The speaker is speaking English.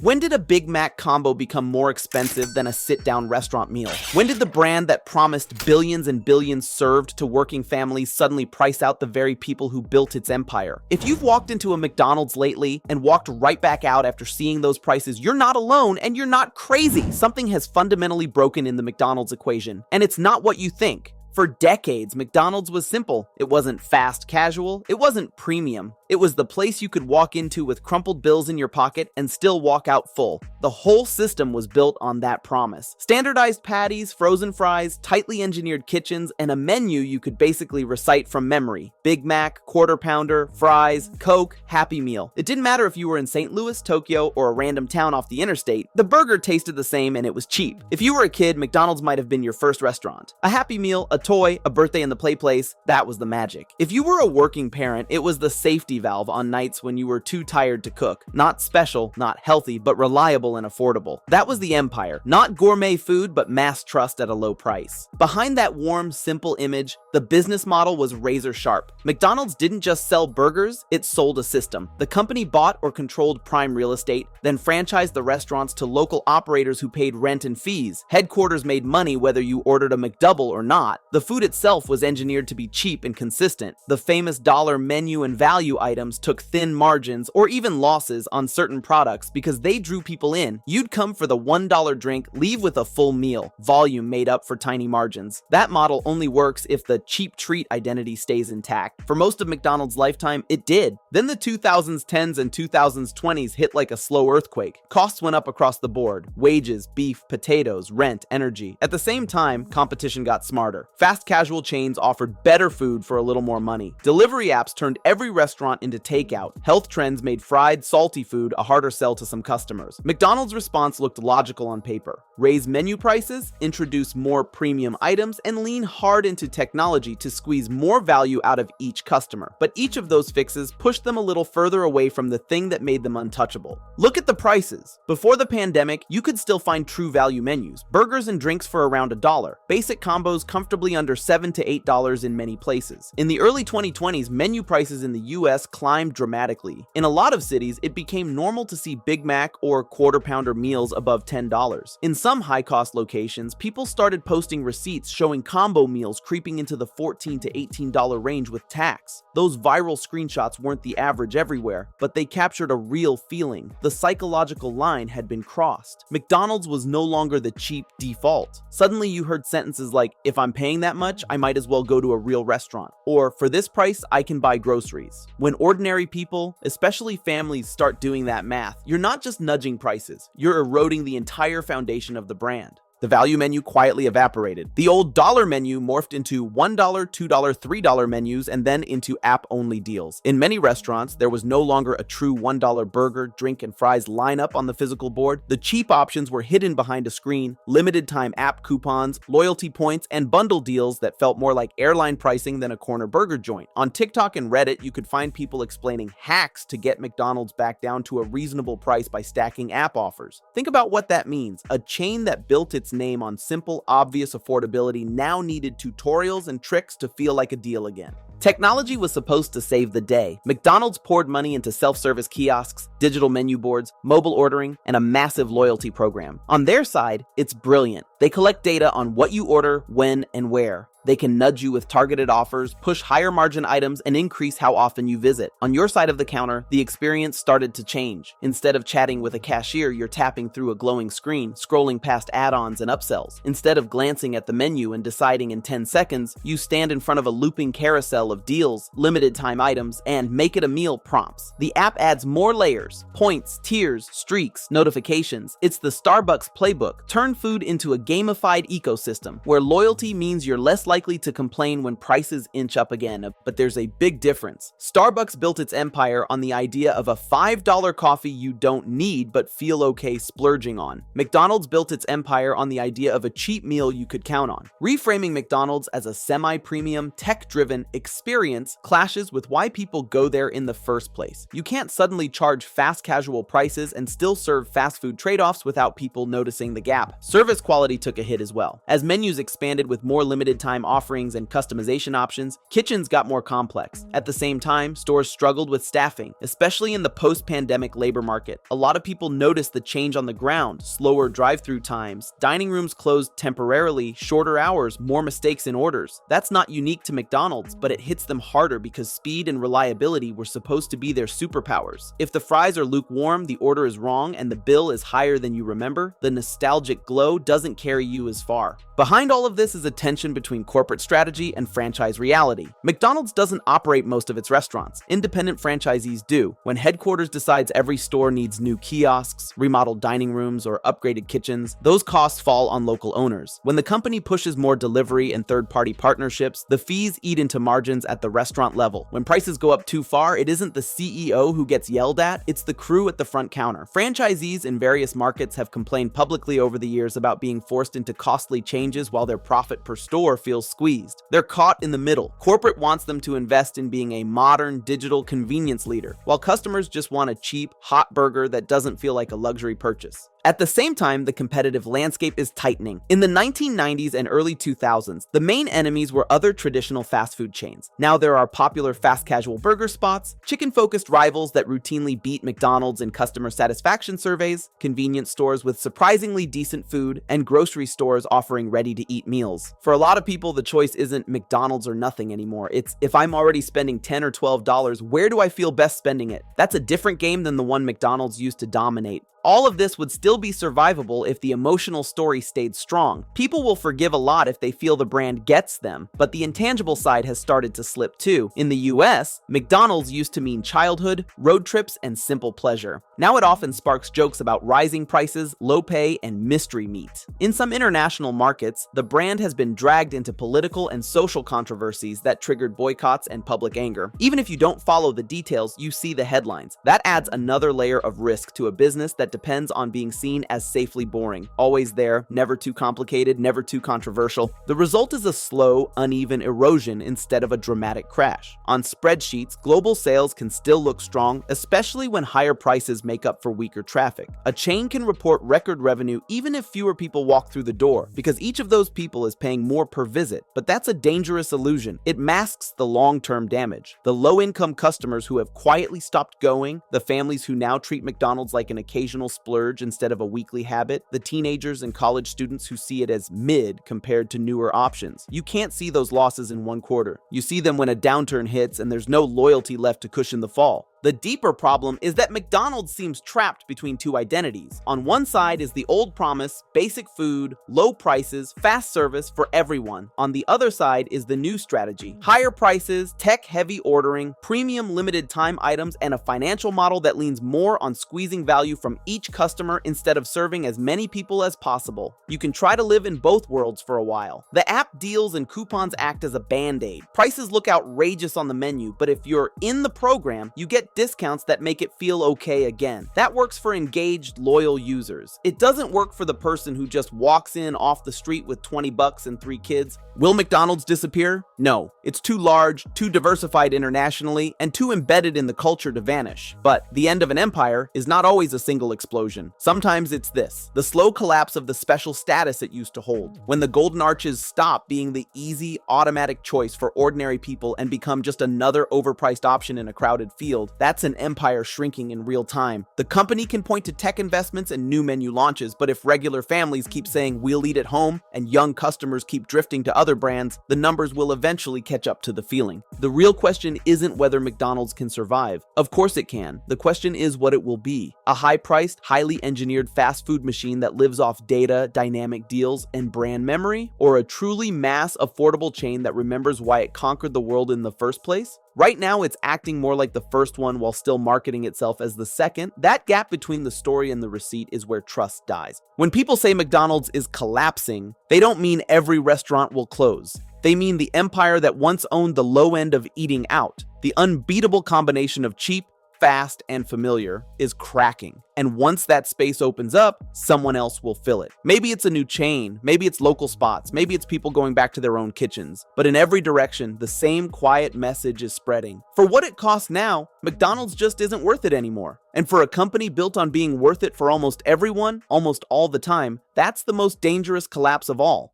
When did a Big Mac combo become more expensive than a sit-down restaurant meal? When did the brand that promised billions and billions served to working families suddenly price out the very people who built its empire? If you've walked into a McDonald's lately and walked right back out after seeing those prices, you're not alone and you're not crazy. Something has fundamentally broken in the McDonald's equation, and it's not what you think. For decades, McDonald's was simple. It wasn't fast casual. It wasn't premium. It was the place you could walk into with crumpled bills in your pocket and still walk out full. The whole system was built on that promise. Standardized patties, frozen fries, tightly engineered kitchens, and a menu you could basically recite from memory. Big Mac, Quarter Pounder, fries, Coke, Happy Meal. It didn't matter if you were in St. Louis, Tokyo, or a random town off the interstate. The burger tasted the same and it was cheap. If you were a kid, McDonald's might have been your first restaurant. A Happy Meal, a toy, a birthday in the play place, that was the magic. If you were a working parent, it was the safety valve on nights when you were too tired to cook. Not special, not healthy, but reliable and affordable. That was the empire. Not gourmet food, but mass trust at a low price. Behind that warm, simple image, the business model was razor sharp. McDonald's didn't just sell burgers, it sold a system. The company bought or controlled prime real estate, then franchised the restaurants to local operators who paid rent and fees. Headquarters made money whether you ordered a McDouble or not. The food itself was engineered to be cheap and consistent. The famous dollar menu and value items took thin margins or even losses on certain products because they drew people in. You'd come for the $1 drink, leave with a full meal. Volume made up for tiny margins. That model only works if the cheap treat identity stays intact. For most of McDonald's lifetime, it did. Then the 2000s, 10s, and 2020s hit like a slow earthquake. Costs went up across the board. Wages, beef, potatoes, rent, energy. At the same time, competition got smarter. Fast casual chains offered better food for a little more money. Delivery apps turned every restaurant into takeout. Health trends made fried, salty food a harder sell to some customers. McDonald's response looked logical on paper. Raise menu prices, introduce more premium items, and lean hard into technology to squeeze more value out of each customer. But each of those fixes pushed them a little further away from the thing that made them untouchable. Look at the prices. Before the pandemic, you could still find true value menus. Burgers and drinks for around $1. Basic combos comfortably under $7 to $8 in many places. In the early 2020s, menu prices in the US climbed dramatically. In a lot of cities, it became normal to see Big Mac or Quarter Pounder meals above $10. In some high-cost locations, people started posting receipts showing combo meals creeping into the $14 to $18 range with tax. Those viral screenshots weren't the average everywhere, but they captured a real feeling. The psychological line had been crossed. McDonald's was no longer the cheap default. Suddenly you heard sentences like, "If I'm paying that much, I might as well go to a real restaurant," or "For this price, I can buy groceries." When ordinary people, especially families, start doing that math, you're not just nudging prices, you're eroding the entire foundation of the brand. The value menu quietly evaporated. The old dollar menu morphed into $1, $2, $3 menus and then into app-only deals. In many restaurants, there was no longer a true $1 burger, drink, and fries lineup on the physical board. The cheap options were hidden behind a screen, limited-time app coupons, loyalty points, and bundle deals that felt more like airline pricing than a corner burger joint. On TikTok and Reddit, you could find people explaining hacks to get McDonald's back down to a reasonable price by stacking app offers. Think about what that means. A chain that built its name on simple, obvious affordability now needed tutorials and tricks to feel like a deal again. Technology was supposed to save the day. McDonald's poured money into self-service kiosks, digital menu boards, mobile ordering, and a massive loyalty program. On their side, it's brilliant. They collect data on what you order, when, and where. They can nudge you with targeted offers, push higher margin items, and increase how often you visit. On your side of the counter, the experience started to change. Instead of chatting with a cashier, you're tapping through a glowing screen, scrolling past add-ons and upsells. Instead of glancing at the menu and deciding in 10 seconds, you stand in front of a looping carousel of deals, limited time items, and make it a meal prompts. The app adds more layers, points, tiers, streaks, notifications. It's the Starbucks playbook. Turn food into a gamified ecosystem, where loyalty means you're less likely to complain when prices inch up again. But there's a big difference. Starbucks built its empire on the idea of a $5 coffee you don't need but feel okay splurging on. McDonald's built its empire on the idea of a cheap meal you could count on. Reframing McDonald's as a semi-premium, tech-driven experience clashes with why people go there in the first place. You can't suddenly charge fast casual prices and still serve fast food trade-offs without people noticing the gap. Service quality took a hit as well. As menus expanded with more limited time time offerings and customization options, kitchens got more complex. At the same time, stores struggled with staffing, especially in the post-pandemic labor market. A lot of people noticed the change on the ground: slower drive-through times, dining rooms closed temporarily, shorter hours, more mistakes in orders. That's not unique to McDonald's, but it hits them harder because speed and reliability were supposed to be their superpowers. If the fries are lukewarm, the order is wrong, and the bill is higher than you remember, the nostalgic glow doesn't carry you as far. Behind all of this is a tension between corporate strategy and franchise reality. McDonald's doesn't operate most of its restaurants. Independent franchisees do. When headquarters decides every store needs new kiosks, remodeled dining rooms, or upgraded kitchens, those costs fall on local owners. When the company pushes more delivery and third-party partnerships, the fees eat into margins at the restaurant level. When prices go up too far, it isn't the CEO who gets yelled at, it's the crew at the front counter. Franchisees in various markets have complained publicly over the years about being forced into costly changes while their profit per store feels squeezed. They're caught in the middle. Corporate wants them to invest in being a modern, digital convenience leader, while customers just want a cheap, hot burger that doesn't feel like a luxury purchase. At the same time, the competitive landscape is tightening. In the 1990s and early 2000s, the main enemies were other traditional fast food chains. Now there are popular fast casual burger spots, chicken-focused rivals that routinely beat McDonald's in customer satisfaction surveys, convenience stores with surprisingly decent food, and grocery stores offering ready-to-eat meals. For a lot of people, the choice isn't McDonald's or nothing anymore. It's, if I'm already spending $10 or $12, where do I feel best spending it? That's a different game than the one McDonald's used to dominate. All of this would still be survivable if the emotional story stayed strong. People will forgive a lot if they feel the brand gets them, but the intangible side has started to slip too. In the US, McDonald's used to mean childhood, road trips, and simple pleasure. Now it often sparks jokes about rising prices, low pay, and mystery meat. In some international markets, the brand has been dragged into political and social controversies that triggered boycotts and public anger. Even if you don't follow the details, you see the headlines. That adds another layer of risk to a business that depends on being seen as safely boring. Always there, never too complicated, never too controversial. The result is a slow, uneven erosion instead of a dramatic crash. On spreadsheets, global sales can still look strong, especially when higher prices make up for weaker traffic. A chain can report record revenue even if fewer people walk through the door, because each of those people is paying more per visit. But that's a dangerous illusion. It masks the long-term damage. The low-income customers who have quietly stopped going, the families who now treat McDonald's like an occasional splurge instead of a weekly habit, the teenagers and college students who see it as mid compared to newer options. You can't see those losses in one quarter. You see them when a downturn hits and there's no loyalty left to cushion the fall. The deeper problem is that McDonald's seems trapped between two identities. On one side is the old promise: basic food, low prices, fast service for everyone. On the other side is the new strategy: higher prices, tech-heavy ordering, premium limited time items, and a financial model that leans more on squeezing value from each customer instead of serving as many people as possible. You can try to live in both worlds for a while. The app deals and coupons act as a band-aid. Prices look outrageous on the menu, but if you're in the program, you get discounts that make it feel okay again. That works for engaged, loyal users. It doesn't work for the person who just walks in off the street with $20 and 3 kids. Will McDonald's disappear? No. It's too large, too diversified internationally, and too embedded in the culture to vanish. But the end of an empire is not always a single explosion. Sometimes it's this: the slow collapse of the special status it used to hold. When the golden arches stop being the easy, automatic choice for ordinary people and become just another overpriced option in a crowded field, that's an empire shrinking in real time. The company can point to tech investments and new menu launches, but if regular families keep saying "we'll eat at home" and young customers keep drifting to other brands, the numbers will eventually catch up to the feeling. The real question isn't whether McDonald's can survive. Of course it can. The question is what it will be. A high-priced, highly engineered fast food machine that lives off data, dynamic deals, and brand memory? Or a truly mass, affordable chain that remembers why it conquered the world in the first place? Right now, it's acting more like the first one while still marketing itself as the second. That gap between the story and the receipt is where trust dies. When people say McDonald's is collapsing, they don't mean every restaurant will close. They mean the empire that once owned the low end of eating out. The unbeatable combination of cheap, fast, and familiar is cracking. And once that space opens up, someone else will fill it. Maybe it's a new chain, maybe it's local spots, maybe it's people going back to their own kitchens. But in every direction, the same quiet message is spreading. For what it costs now, McDonald's just isn't worth it anymore. And for a company built on being worth it for almost everyone, almost all the time, that's the most dangerous collapse of all.